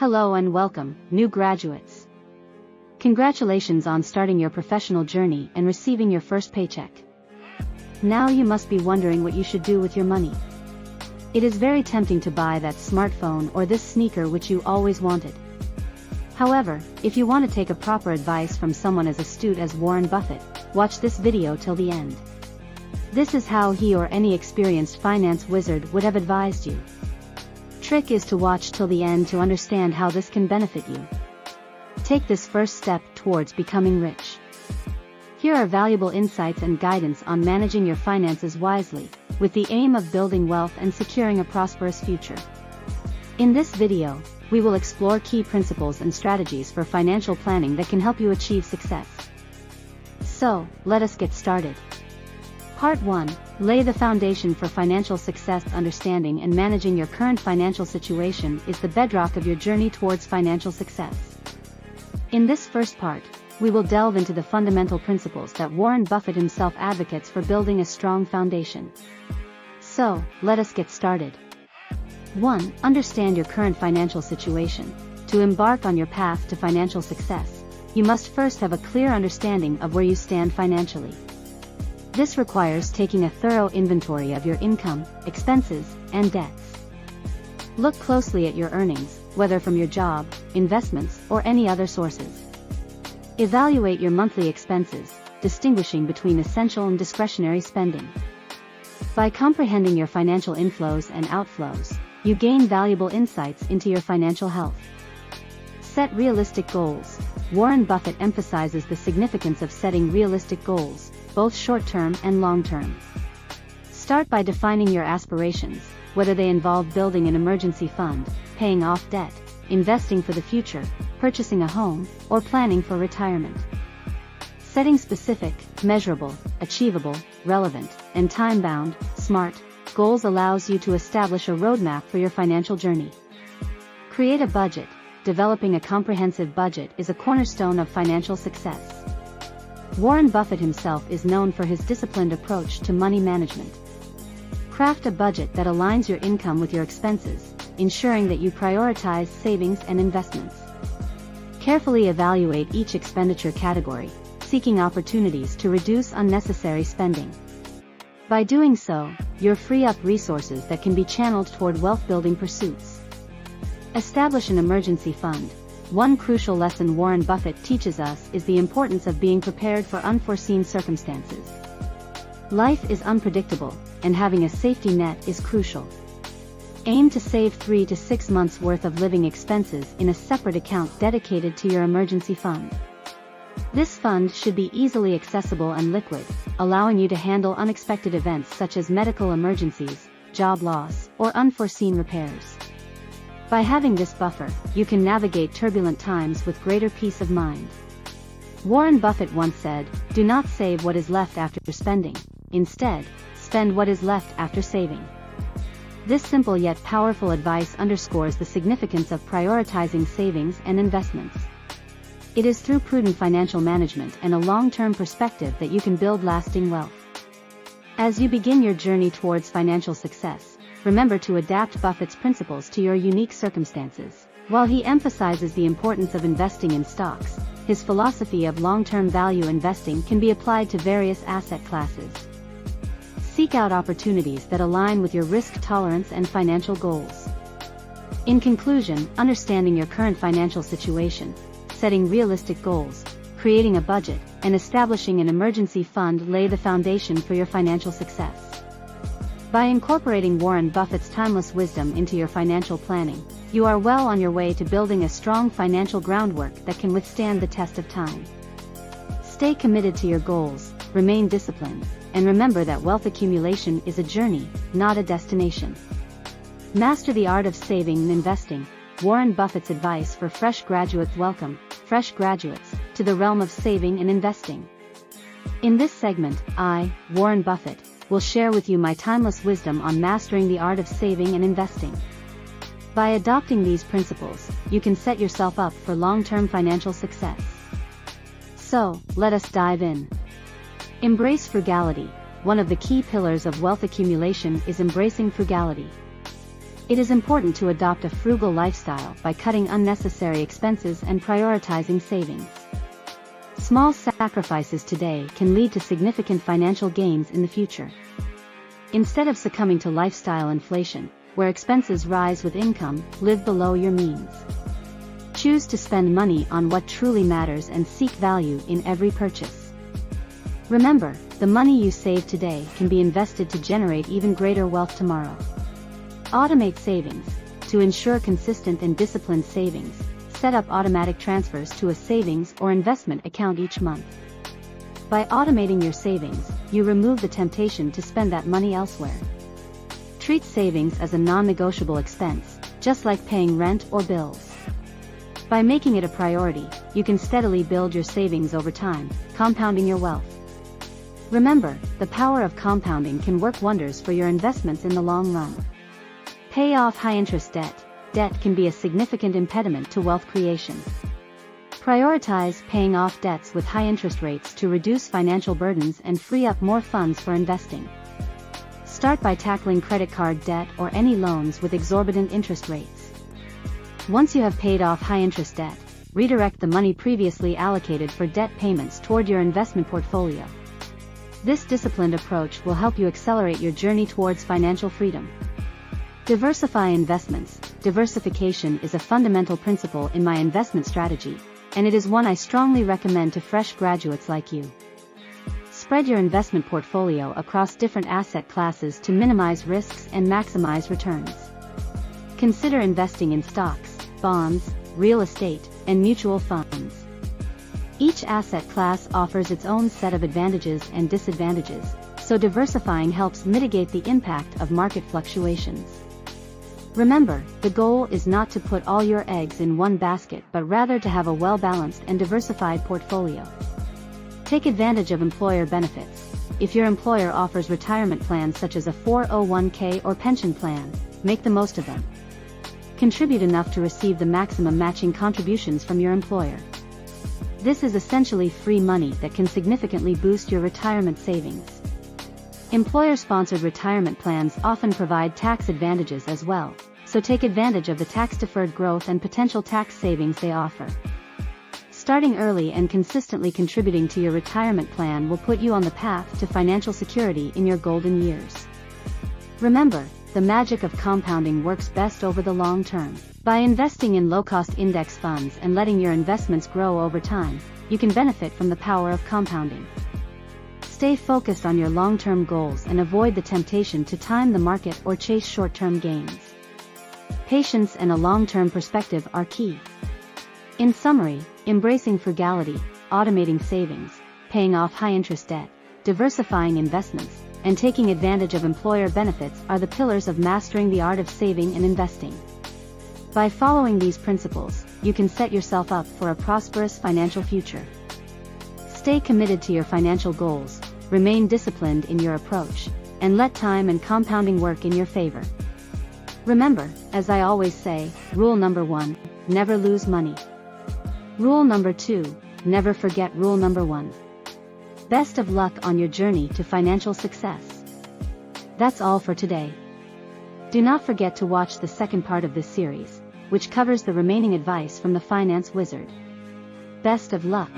Hello and welcome, new graduates. Congratulations on starting your professional journey and receiving your first paycheck. Now you must be wondering what you should do with your money. It is very tempting to buy that smartphone or this sneaker which you always wanted. However, if you want to take a proper advice from someone as astute as Warren Buffett, watch this video till the end. This is how he or any experienced finance wizard would have advised you. Trick is to watch till the end to understand how this can benefit you. Take this first step towards becoming rich. Here are valuable insights and guidance on managing your finances wisely, with the aim of building wealth and securing a prosperous future. In this video, we will explore key principles and strategies for financial planning that can help you achieve success. So, let us get started. Part 1. Lay the foundation for financial success. Understanding and managing your current financial situation is the bedrock of your journey towards financial success. In this first part, we will delve into the fundamental principles that Warren Buffett himself advocates for building a strong foundation. So, let us get started. 1. Understand your current financial situation. To embark on your path to financial success, you must first have a clear understanding of where you stand financially. This requires taking a thorough inventory of your income, expenses, and debts. Look closely at your earnings, whether from your job, investments, or any other sources. Evaluate your monthly expenses, distinguishing between essential and discretionary spending. By comprehending your financial inflows and outflows, you gain valuable insights into your financial health. Set realistic goals. Warren Buffett emphasizes the significance of setting realistic goals, both short-term and long-term. Start by defining your aspirations, whether they involve building an emergency fund, paying off debt, investing for the future, purchasing a home, or planning for retirement. Setting specific, measurable, achievable, relevant, and time-bound, SMART, goals allows you to establish a roadmap for your financial journey. Create a budget. Developing a comprehensive budget is a cornerstone of financial success. Warren Buffett himself is known for his disciplined approach to money management. Craft a budget that aligns your income with your expenses, ensuring that you prioritize savings and investments. Carefully evaluate each expenditure category, seeking opportunities to reduce unnecessary spending. By doing so, you'll free up resources that can be channeled toward wealth-building pursuits. Establish an emergency fund. One crucial lesson Warren Buffett teaches us is the importance of being prepared for unforeseen circumstances. Life is unpredictable, and having a safety net is crucial. Aim to save 3 to 6 months' worth of living expenses in a separate account dedicated to your emergency fund. This fund should be easily accessible and liquid, allowing you to handle unexpected events such as medical emergencies, job loss, or unforeseen repairs. By having this buffer, you can navigate turbulent times with greater peace of mind. Warren Buffett once said, "Do not save what is left after spending. Instead, spend what is left after saving." This simple yet powerful advice underscores the significance of prioritizing savings and investments. It is through prudent financial management and a long-term perspective that you can build lasting wealth. As you begin your journey towards financial success, remember to adapt Buffett's principles to your unique circumstances. While he emphasizes the importance of investing in stocks, his philosophy of long-term value investing can be applied to various asset classes. Seek out opportunities that align with your risk tolerance and financial goals. In conclusion, understanding your current financial situation, setting realistic goals, creating a budget, and establishing an emergency fund lay the foundation for your financial success. By incorporating Warren Buffett's timeless wisdom into your financial planning, you are well on your way to building a strong financial groundwork that can withstand the test of time. Stay committed to your goals, remain disciplined, and remember that wealth accumulation is a journey, not a destination. Master the art of saving and investing. Warren Buffett's advice for fresh graduates. Welcome, fresh graduates, to the realm of saving and investing. In this segment, I, Warren Buffett, will share with you my timeless wisdom on mastering the art of saving and investing. By adopting these principles, you can set yourself up for long-term financial success. So, let us dive in. Embrace frugality. One of the key pillars of wealth accumulation is embracing frugality. It is important to adopt a frugal lifestyle by cutting unnecessary expenses and prioritizing savings. Small sacrifices today can lead to significant financial gains in the future. Instead of succumbing to lifestyle inflation, where expenses rise with income, live below your means. Choose to spend money on what truly matters and seek value in every purchase. Remember, the money you save today can be invested to generate even greater wealth tomorrow. Automate savings. To ensure consistent and disciplined savings, set up automatic transfers to a savings or investment account each month. By automating your savings, you remove the temptation to spend that money elsewhere. Treat savings as a non-negotiable expense, just like paying rent or bills. By making it a priority, you can steadily build your savings over time, compounding your wealth. Remember, the power of compounding can work wonders for your investments in the long run. Pay off high-interest debt. Debt can be a significant impediment to wealth creation. Prioritize paying off debts with high interest rates to reduce financial burdens and free up more funds for investing. Start by tackling credit card debt or any loans with exorbitant interest rates. Once you have paid off high-interest debt, redirect the money previously allocated for debt payments toward your investment portfolio. This disciplined approach will help you accelerate your journey towards financial freedom. Diversify investments. Diversification is a fundamental principle in my investment strategy, and it is one I strongly recommend to fresh graduates like you. Spread your investment portfolio across different asset classes to minimize risks and maximize returns. Consider investing in stocks, bonds, real estate, and mutual funds. Each asset class offers its own set of advantages and disadvantages, so diversifying helps mitigate the impact of market fluctuations. Remember, the goal is not to put all your eggs in one basket but rather to have a well-balanced and diversified portfolio. Take advantage of employer benefits. If your employer offers retirement plans such as a 401k or pension plan, make the most of them. Contribute enough to receive the maximum matching contributions from your employer. This is essentially free money that can significantly boost your retirement savings. Employer-sponsored retirement plans often provide tax advantages as well, so take advantage of the tax-deferred growth and potential tax savings they offer. Starting early and consistently contributing to your retirement plan will put you on the path to financial security in your golden years. Remember, the magic of compounding works best over the long term. By investing in low-cost index funds and letting your investments grow over time, you can benefit from the power of compounding. Stay focused on your long-term goals and avoid the temptation to time the market or chase short-term gains. Patience and a long-term perspective are key. In summary, embracing frugality, automating savings, paying off high-interest debt, diversifying investments, and taking advantage of employer benefits are the pillars of mastering the art of saving and investing. By following these principles, you can set yourself up for a prosperous financial future. Stay committed to your financial goals, remain disciplined in your approach, and let time and compounding work in your favor. Remember, as I always say, rule number 1, never lose money. Rule number 2, never forget rule number 1. Best of luck on your journey to financial success. That's all for today. Do not forget to watch the second part of this series, which covers the remaining advice from the finance wizard. Best of luck.